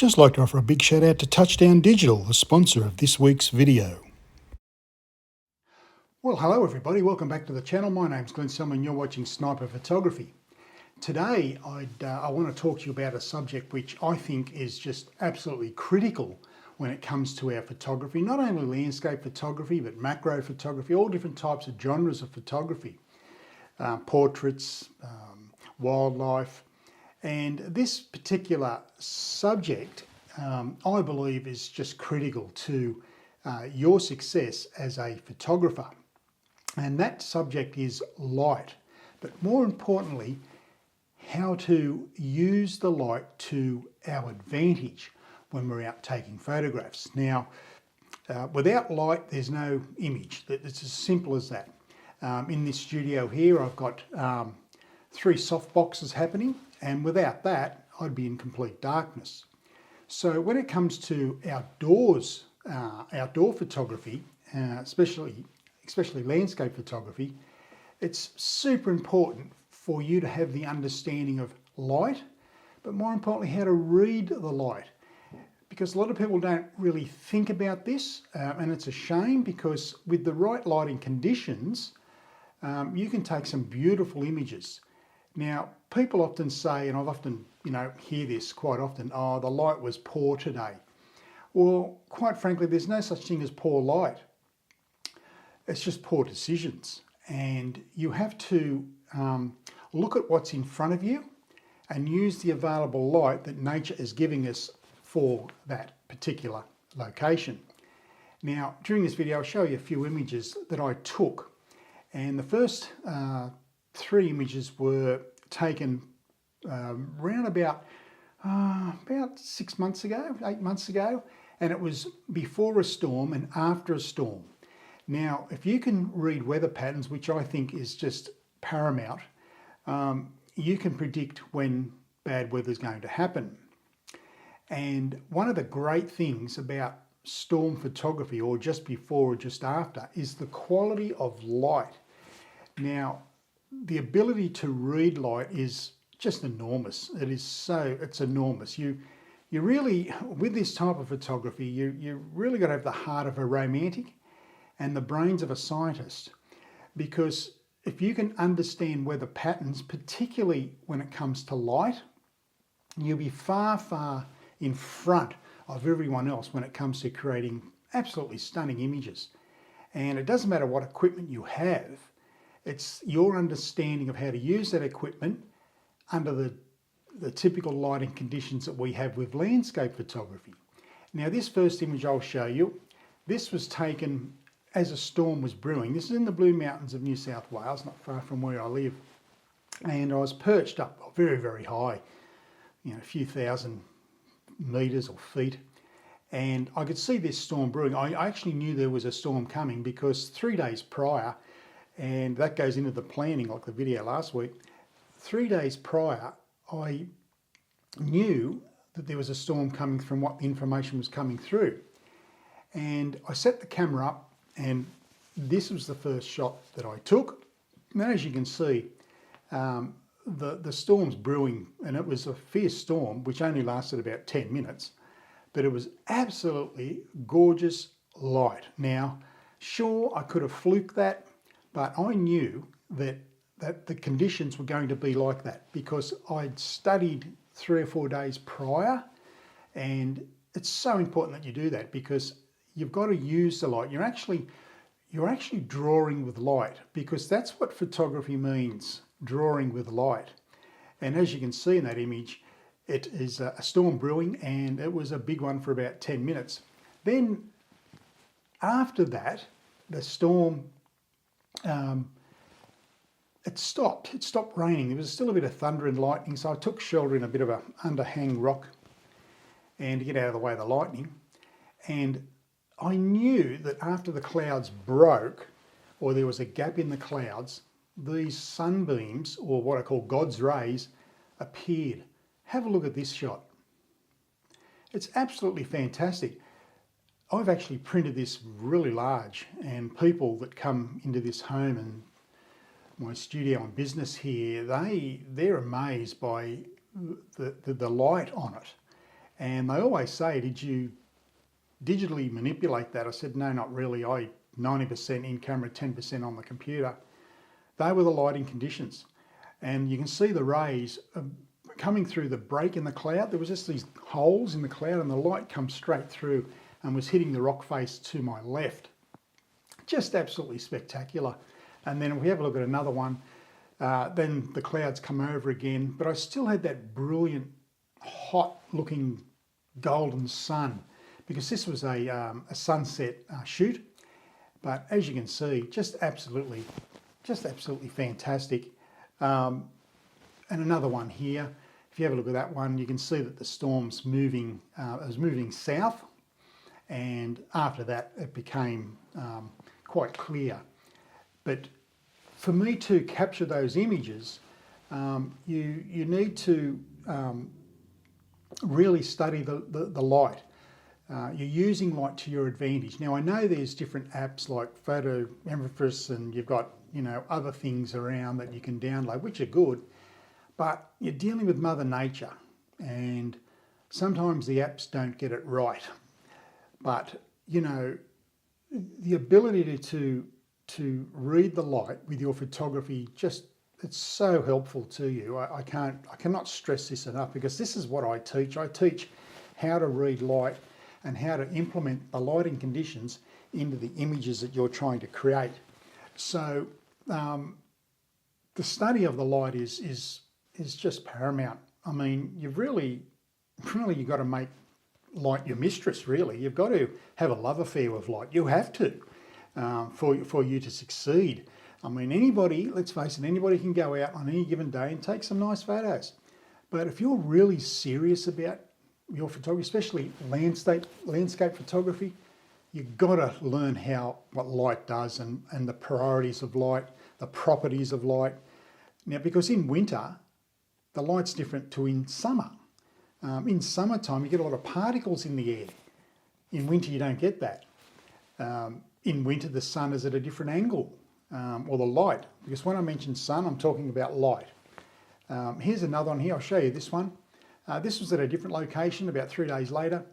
just like to offer a big shout out to Touchdown Digital, the sponsor of this week's video. Well, hello everybody, welcome back to the channel. My name's Glenn Selman and you're watching Sniper Photography. Today I want to talk to you about a subject which I think is just absolutely critical when it comes to our photography. Not only landscape photography, but macro photography, all different types of genres of photography. Portraits, wildlife. And this particular subject, I believe, is just critical to your success as a photographer. And that subject is light, but more importantly, how to use the light to our advantage when we're out taking photographs. Now, without light, there's no image. It's as simple as that. In this studio here, I've got 3 soft boxes happening, and without that, I'd be in complete darkness. So when it comes to outdoors, outdoor photography, especially landscape photography, it's super important for you to have the understanding of light, but more importantly, how to read the light. Because a lot of people don't really think about this, and it's a shame, because with the right lighting conditions, you can take some beautiful images. Now, people often say, and I've often, hear this quite often, oh, the light was poor today. Well, quite frankly, there's no such thing as poor light. It's just poor decisions. And you have to look at what's in front of you and use the available light that nature is giving us for that particular location. Now, during this video, I'll show you a few images that I took. And the first 3 images were taken around about 6 months ago, 8 months ago, and it was before a storm and after a storm. Now, if you can read weather patterns, which I think is just paramount, you can predict when bad weather is going to happen. And one of the great things about storm photography, or just before or just after, is the quality of light. Now, the ability to read light is just enormous. It's enormous. You really, with this type of photography, you really got to have the heart of a romantic and the brains of a scientist, because if you can understand weather patterns, particularly when it comes to light, you'll be far, far in front of everyone else when it comes to creating absolutely stunning images. And it doesn't matter what equipment you have, it's your understanding of how to use that equipment under the typical lighting conditions that we have with landscape photography. Now, this first image I'll show you, this was taken as a storm was brewing. This is in the Blue Mountains of New South Wales, not far from where I live. And I was perched up very, very high, a few thousand meters or feet. And I could see this storm brewing. I actually knew there was a storm coming because 3 days prior, and that goes into the planning like the video last week, 3 days prior, I knew that there was a storm coming from what the information was coming through. And I set the camera up, and this was the first shot that I took. And as you can see, the storm's brewing, and it was a fierce storm, which only lasted about 10 minutes, but it was absolutely gorgeous light. Now, sure, I could have fluked that, but I knew that the conditions were going to be like that because I'd studied 3 or 4 days prior, and it's so important that you do that because you've got to use the light. You're actually drawing with light, because that's what photography means, drawing with light. And as you can see in that image, it is a storm brewing, and it was a big one for about 10 minutes. Then after that, the storm, it stopped raining. There was still a bit of thunder and lightning, so I took shelter in a bit of a underhang rock and to get out of the way of the lightning. And I knew that after the clouds broke, or there was a gap in the clouds, these sunbeams, or what I call God's rays, appeared. Have a look at this shot. It's absolutely fantastic. I've actually printed this really large, and people that come into this home and my studio and business here, they're amazed by the light on it. And they always say, did you digitally manipulate that? I said, no, not really. I 90% in camera, 10% on the computer. They were the lighting conditions. And you can see the rays coming through the break in the cloud. There was just these holes in the cloud and the light comes straight through and was hitting the rock face to my left. Just absolutely spectacular. And then if we have a look at another one, then the clouds come over again, but I still had that brilliant, hot looking golden sun, because this was a sunset shoot. But as you can see, just absolutely fantastic. And another one here. If you have a look at that one, you can see that the storm's moving. It was moving south, and after that, it became quite clear. But for me to capture those images, you need to really study the light. You're using light to your advantage. Now I know there's different apps like Photometrics, and you've got other things around that you can download, which are good, but you're dealing with Mother Nature, and sometimes the apps don't get it right. But the ability to read the light with your photography, it's so helpful to you. I cannot stress this enough, because this is what I teach. I teach how to read light and how to implement the lighting conditions into the images that you're trying to create. So the study of the light is just paramount. I mean, you've really got to make light your mistress, really. You've got to have a love affair with light. You have to, for you to succeed. I mean, anybody, let's face it, anybody can go out on any given day and take some nice photos. But if you're really serious about your photography, especially landscape photography, you've got to learn what light does and the priorities of light, the properties of light. Now, because in winter, the light's different to in summer. In summertime, you get a lot of particles in the air. In winter, you don't get that. In winter, the sun is at a different angle, or the light, because when I mention sun, I'm talking about light. Here's another one here. I'll show you this one. This was at a different location about 3 days later.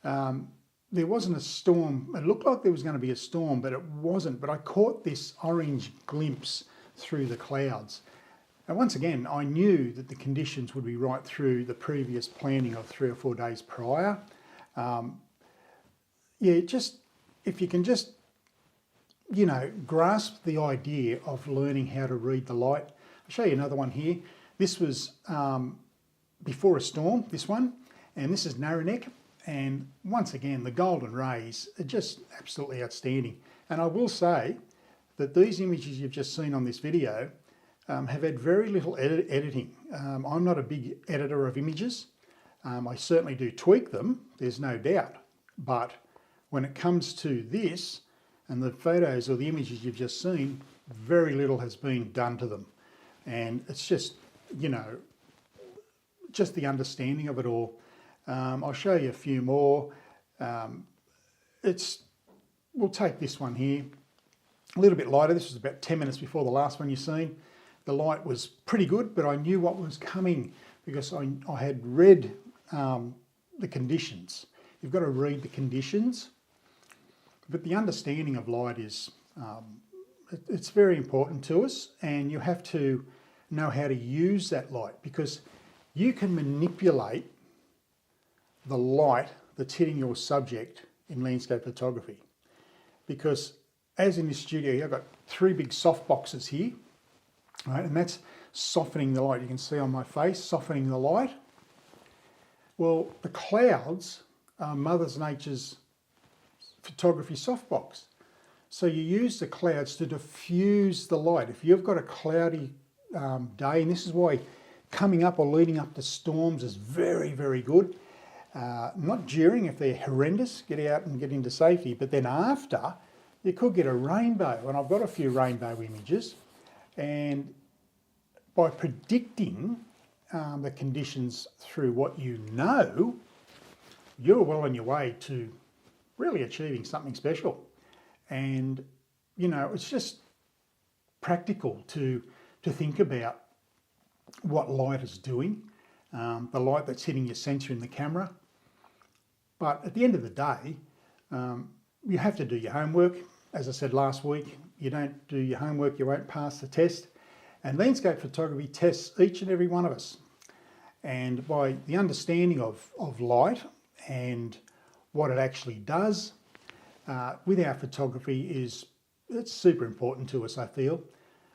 There wasn't a storm. It looked like there was going to be a storm, but it wasn't. But I caught this orange glimpse through the clouds. And once again, I knew that the conditions would be right through the previous planning of 3 or 4 days prior. If you can just, grasp the idea of learning how to read the light. I'll show you another one here. This was before a storm, this one, and this is Naranek. And once again, the golden rays are just absolutely outstanding. And I will say that these images you've just seen on this video have had very little editing. I'm not a big editor of images. I certainly do tweak them, there's no doubt. But when it comes to this and the photos or the images you've just seen, very little has been done to them. And it's just, just the understanding of it all. I'll show you a few more. We'll take this one here, a little bit lighter. This was about 10 minutes before the last one you've seen. The light was pretty good, but I knew what was coming because I had read the conditions. You've got to read the conditions, but the understanding of light is, it's very important to us, and you have to know how to use that light, because you can manipulate the light that's hitting your subject in landscape photography. Because as in this studio, I've got 3 big soft boxes here, right? And that's softening the light. You can see on my face, softening the light. Well, the clouds are Mother Nature's photography softbox. So you use the clouds to diffuse the light. If you've got a cloudy day, and this is why coming up or leading up to storms is very, very good. Not during, if they're horrendous, get out and get into safety, but then after, you could get a rainbow, and I've got a few rainbow images, and by predicting the conditions through what you know, you're well on your way to really achieving something special. And, it's just practical to think about what light is doing, the light that's hitting your sensor in the camera, But at the end of the day, you have to do your homework. As I said last week, you don't do your homework, you won't pass the test. And landscape photography tests each and every one of us. And by the understanding of light and what it actually does with our photography it's super important to us, I feel.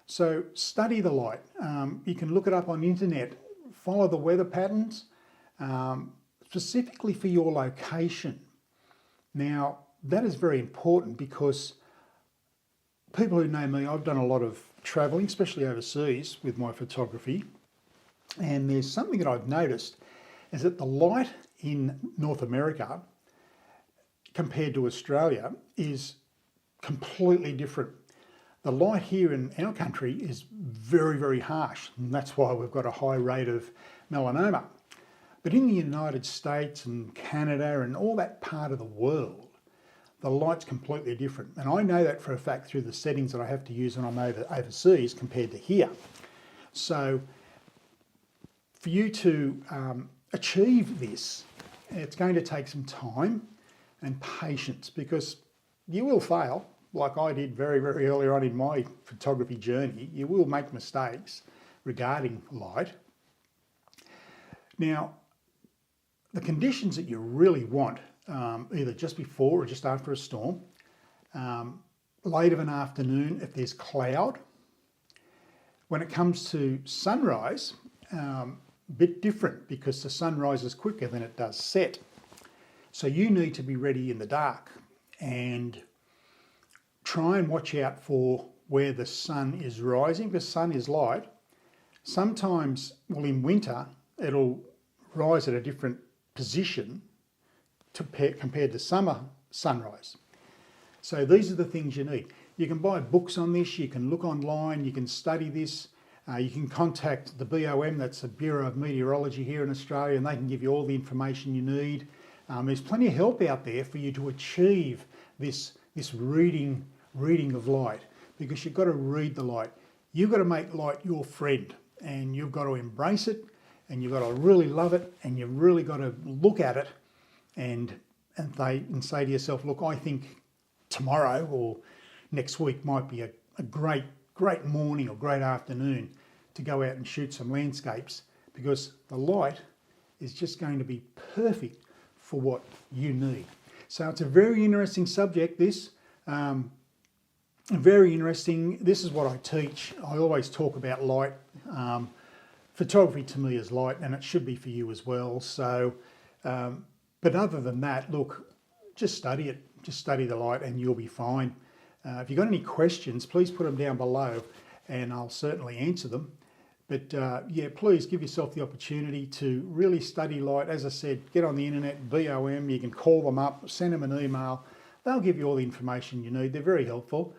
So study the light. You can look it up on the internet, follow the weather patterns, specifically for your location. Now, that is very important because people who know me, I've done a lot of traveling, especially overseas with my photography. And there's something that I've noticed is that the light in North America compared to Australia is completely different. The light here in our country is very, very harsh, and that's why we've got a high rate of melanoma. But in the United States and Canada and all that part of the world, the light's completely different. And I know that for a fact through the settings that I have to use when I'm overseas compared to here. So for you to achieve this, it's going to take some time and patience, because you will fail, like I did very, very early on in my photography journey. You will make mistakes regarding light. Now, the conditions that you really want, either just before or just after a storm, late of an afternoon if there's cloud. When it comes to sunrise, a bit different because the sun rises quicker than it does set. So you need to be ready in the dark and try and watch out for where the sun is rising, because sun is light. Sometimes, well, in winter, it'll rise at a different position compared to summer sunrise. So these are the things you need. You can buy books on this, you can look online, you can study this, you can contact the BOM, that's the Bureau of Meteorology here in Australia, and they can give you all the information you need. There's plenty of help out there for you to achieve this reading of light, because you've got to read the light. You've got to make light your friend, and you've got to embrace it, and you've got to really love it, and you've really got to look at it and say to yourself, look, I think tomorrow or next week might be a great morning or great afternoon to go out and shoot some landscapes, because the light is just going to be perfect for what you need. So it's a very interesting subject, this. Very interesting. This is what I teach. I always talk about light. Photography to me is light, and it should be for you as well. So, but other than that, look, just study it. Just study the light and you'll be fine. If you've got any questions, please put them down below and I'll certainly answer them. But yeah, please give yourself the opportunity to really study light. As I said, get on the internet, BOM, you can call them up, send them an email. They'll give you all the information you need. They're very helpful.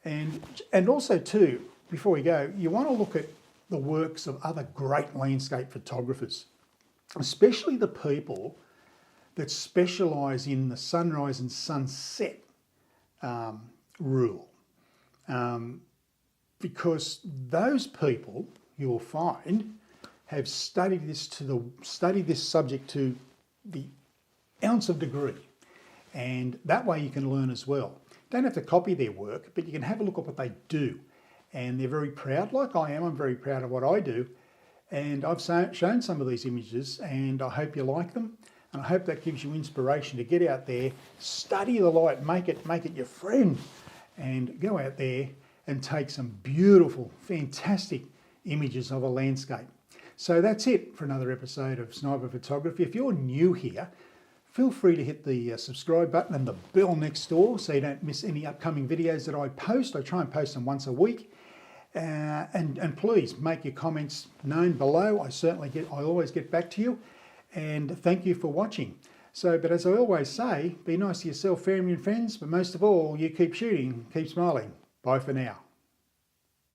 And also too, before we go, you want to look at the works of other great landscape photographers, especially the people that specialise in the sunrise and sunset rule. Because those people, you'll find, have studied this subject to the ounce of degree, and that way you can learn as well. Don't have to copy their work, but you can have a look at what they do, and they're very proud, like I am. I'm very proud of what I do, and I've shown some of these images, and I hope you like them, and I hope that gives you inspiration to get out there, study the light, make it your friend, and go out there and take some beautiful, fantastic images of a landscape. So that's it for another episode of Sniper Photography. If you're new here, feel free to hit the subscribe button and the bell next door so you don't miss any upcoming videos that I post. I try and post them once a week. And please make your comments known below. I always get back to you. And thank you for watching. But as I always say, be nice to yourself, family and friends, but most of all, you keep shooting, keep smiling. Bye for now.